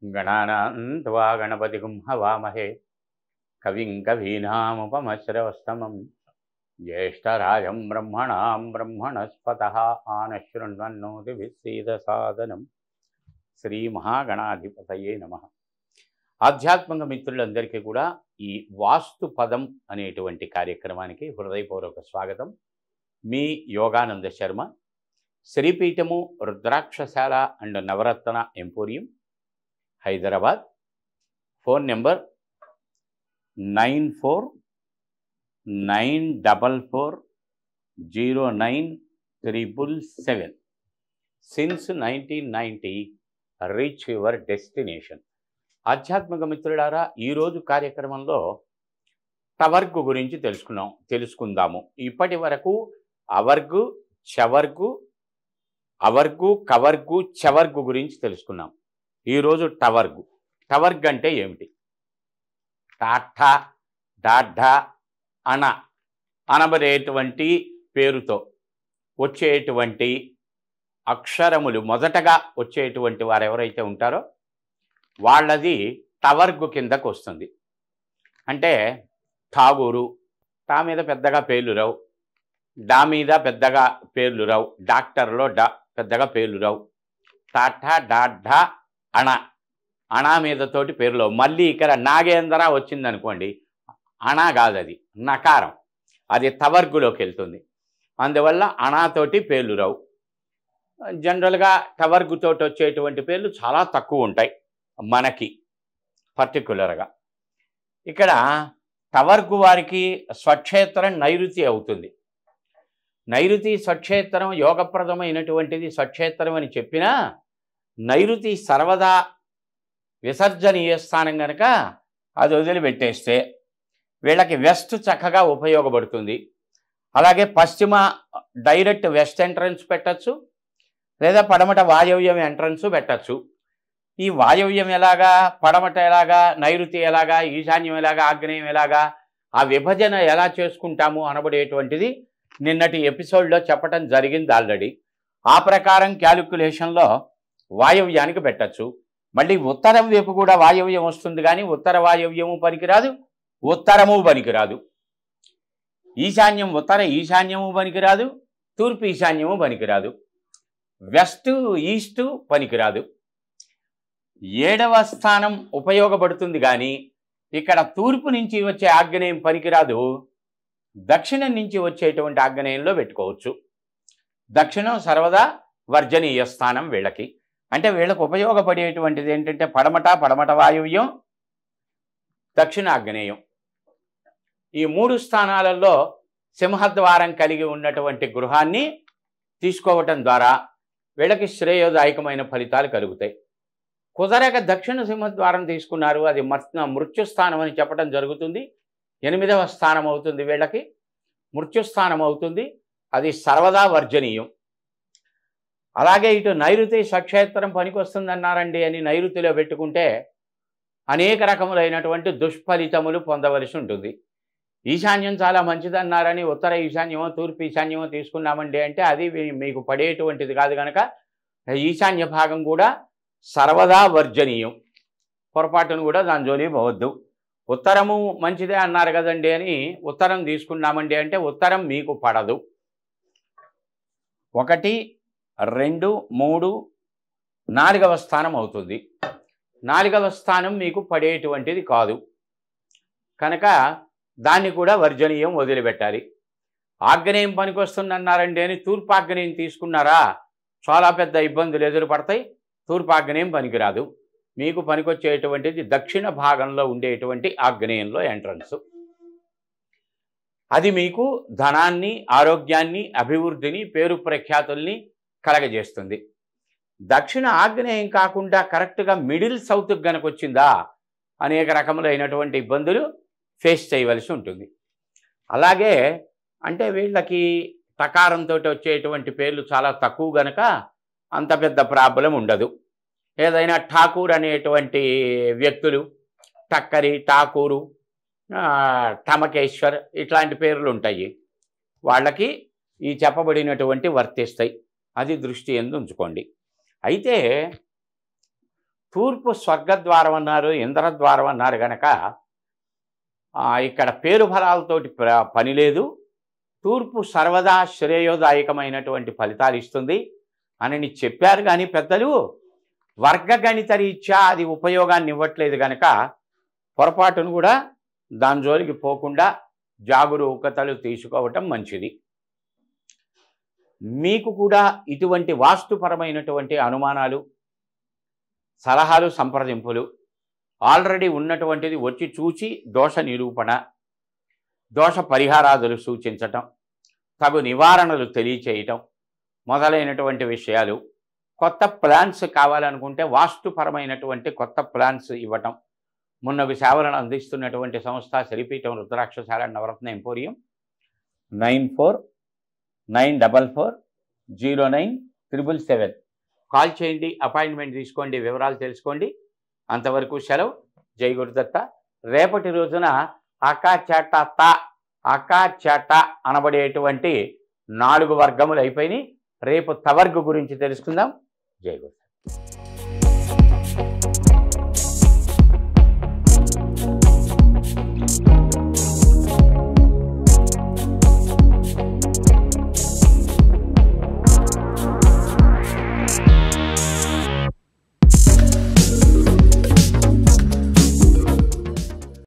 गणानां त्वा गणपतिं हवामहे कविं कवीनामुपमश्रवस्तमं ज्येष्ठराजं ब्रह्मणां ब्रह्मणस्पतः आनशृण्वन्नोतिभिस्सीदसादनं శ్రీమహాగణాధిపతయే నమః. ఆధ్యాత్మిక మిత్రులందరికీ కూడా ఈ వాస్తు పదం అనేటువంటి కార్యక్రమానికి హృదయపూర్వక స్వాగతం. మీ Yogananda Sharma, Sripeethamu Rudrakshasala and Navaratna emporium, Hyderabad. Phone number 9494409777. Since 1990 reach your destination. ఆధ్యాత్మిక మిత్రులారా, ఈరోజు కార్యక్రమంలో టవర్గు గురించి తెలుసుకుందాము. ఇప్పటి వరకు అవర్గు, చవర్గు, అవర్గు, కవర్గు, చవర్గు గురించి తెలుసుకున్నాం. ఈరోజు టవర్గు. టవర్గ్ అంటే ఏమిటి? టాఠా, డాఢా, అనబడేటువంటి పేరుతో వచ్చేటువంటి అక్షరములు మొదటగా వచ్చేటువంటి వారు ఎవరైతే ఉంటారో వాళ్ళది టవర్గు కిందకు వస్తుంది. అంటే ఠాగూరు, టా మీద పెద్దగా పేర్లు రావు, డా మీద పెద్దగా పేర్లు రావు, డాక్టర్లో డా పెద్దగా పేర్లు రావు, టాఠా, డాఢా, అణా మీద తోటి పేర్లు. మళ్ళీ ఇక్కడ నాగేంద్ర వచ్చిందనుకోండి, అణా కాదు, అది నకారం, అది టవర్గులోకి వెళ్తుంది. అందువల్ల అణాతోటి పేర్లు రావు. జనరల్గా టవర్గుతోటి వచ్చేటువంటి పేర్లు చాలా తక్కువ ఉంటాయి మనకి పర్టికులర్గా. ఇక్కడ టవర్గు వారికి స్వక్షేత్రం నైరుతి అవుతుంది. నైరుతి స్వక్షేత్రం యోగప్రదమైనటువంటిది స్వక్షేత్రం అని చెప్పినా నైరుతి సర్వదా విసర్జనీయ స్థానం కనుక అది వదిలిపెట్టేస్తే వీళ్ళకి వెస్ట్ చక్కగా ఉపయోగపడుతుంది. అలాగే పశ్చిమ డైరెక్ట్ వెస్ట్ ఎంట్రన్స్ పెట్టచ్చు, లేదా పడమట వాయవ్యం ఎంట్రన్స్ పెట్టచ్చు. ఈ వాయవ్యం ఎలాగా, పడమట ఎలాగా, నైరుతి ఎలాగా, ఈశాన్యం ఎలాగా, ఆగ్నేయం ఎలాగా, ఆ విభజన ఎలా చేసుకుంటాము అనబడేటువంటిది నిన్నటి ఎపిసోడ్లో చెప్పటం జరిగింది ఆల్రెడీ. ఆ ప్రకారం క్యాలిక్యులేషన్లో వాయవ్యానికి పెట్టచ్చు. మళ్ళీ ఉత్తరం వైపు కూడా వాయవ్యం వస్తుంది, కానీ ఉత్తర వాయవ్యము పనికిరాదు, ఉత్తరము పనికిరాదు. ఈశాన్యం ఉత్తర ఈశాన్యము పనికిరాదు, తూర్పు ఈశాన్యము పనికిరాదు, వెస్ట్ ఈస్టు పనికిరాదు. 7వ స్థానం ఉపయోగపడుతుంది, కానీ ఇక్కడ తూర్పు నుంచి వచ్చే ఆగ్నేయం పనికిరాదు. దక్షిణం నుంచి వచ్చేటువంటి ఆగ్నేయంలో పెట్టుకోవచ్చు. దక్షిణం సర్వదా వర్జనీయ స్థానం వీళ్ళకి. అంటే వీళ్ళకు ఉపయోగపడేటువంటిది ఏంటంటే పడమట వాయువ్యం, దక్షిణాగ్నేయం. ఈ 3 స్థానాలలో సింహద్వారం కలిగి ఉన్నటువంటి గృహాన్ని తీసుకోవటం ద్వారా వీళ్ళకి శ్రేయోదాయకమైన ఫలితాలు కలుగుతాయి. కుదరక దక్షిణ సింహద్వారం తీసుకున్నారు, అది మృత్యుస్థానం అని చెప్పడం జరుగుతుంది. 8వ స్థానం అవుతుంది వీళ్ళకి, మృత్యుస్థానం అవుతుంది. అది సర్వదా వర్జనీయం. అలాగే ఇటు నైరుతి స్వక్షేత్రం పనికొస్తుందన్నారండి అని నైరుతిలో పెట్టుకుంటే అనేక రకములైనటువంటి దుష్ఫలితములు పొందవలసి ఉంటుంది. ఈశాన్యం చాలా మంచిదన్నారని ఉత్తర ఈశాన్యమో తూర్పు ఈశాన్యమో తీసుకున్నామండి అంటే అది మీకు పడేటువంటిది కాదు. కనుక ఈశాన్య భాగం కూడా సర్వదా వర్జనీయం. పొరపాటును కూడా దాని జోలి పోవద్దు. ఉత్తరము మంచిదే అన్నారు కదండి అని ఉత్తరం తీసుకున్నామండి అంటే ఉత్తరం మీకు పడదు. 1, 2, 3, 4వ స్థానం అవుతుంది. 4వ స్థానం మీకు పడేటువంటిది కాదు కనుక దాన్ని కూడా వర్జనీయం వదిలిపెట్టాలి. ఆగ్నేయం పనికొస్తుందన్నారండి అని తూర్పు ఆగ్నేయం తీసుకున్నారా, చాలా పెద్ద ఇబ్బందులు ఎదురుపడతాయి. తూర్పు ఆగ్నేయం పనికిరాదు. మీకు పనికొచ్చేటువంటిది దక్షిణ భాగంలో ఉండేటువంటి ఆగ్నేయంలో ఎంట్రన్స్. అది మీకు ధనాన్ని, ఆరోగ్యాన్ని, అభివృద్ధిని, పేరు ప్రఖ్యాతుల్ని కలగజేస్తుంది. దక్షిణ ఆగ్నేయం కాకుండా కరెక్ట్గా మిడిల్ సౌత్కి కనుక వచ్చిందా అనేక రకములైనటువంటి ఇబ్బందులు ఫేస్ చేయవలసి ఉంటుంది. అలాగే అంటే వీళ్ళకి టకారంతో వచ్చేటువంటి పేర్లు చాలా తక్కువ గనక అంత పెద్ద ప్రాబ్లం ఉండదు. ఏదైనా ఠాకూర్ అనేటువంటి వ్యక్తులు, టక్కరి, ఠాకూరు, టమకేశ్వర్ ఇట్లాంటి పేర్లు ఉంటాయి. వాళ్ళకి ఈ చెప్పబడినటువంటి వర్తిస్తాయి. అది దృష్టి ఎందు ఉంచుకోండి. అయితే తూర్పు స్వర్గద్వారం అన్నారు, ఇంద్రద్వారం అన్నారు గనక ఇక్కడ పేరు ఫలాలతోటి పని లేదు. తూర్పు సర్వదా శ్రేయోదాయకమైనటువంటి ఫలితాలు ఇస్తుంది అని చెప్పారు. కానీ పెద్దలు వర్గగణిత రీత్యా అది ఉపయోగాన్ని ఇవ్వట్లేదు కనుక పొరపాటును కూడా దాని జోలికి పోకుండా జాగరూకతలు తీసుకోవటం మంచిది. మీకు కూడా ఇటువంటి వాస్తుపరమైనటువంటి అనుమానాలు, సలహాలు, సంప్రదింపులు ఆల్రెడీ ఉన్నటువంటిది వచ్చి చూచి దోష నిరూపణ, దోష పరిహారాదులు సూచించటం, తగు నివారణలు తెలియచేయటం మొదలైనటువంటి విషయాలు, కొత్త ప్లాన్స్ కావాలనుకుంటే వాస్తుపరమైనటువంటి కొత్త ప్లాన్స్ ఇవ్వటం మున్నగు సేవలను అందిస్తున్నటువంటి సంస్థ శ్రీపీఠం రుద్రాక్షశాల నవరత్న ఎంపోరియం. 9494409777 కాల్ చేయండి, అపాయింట్మెంట్ తీసుకోండి, వివరాలు తెలుసుకోండి. అంతవరకు సెలవు. జై గురుదత్త. రేపటి రోజున అకాచట అనబడేటువంటి 4 వర్గములు అయిపోయినాయి. రేపు తవర్గు గురించి తెలుసుకుందాం. జై గురుదత్త.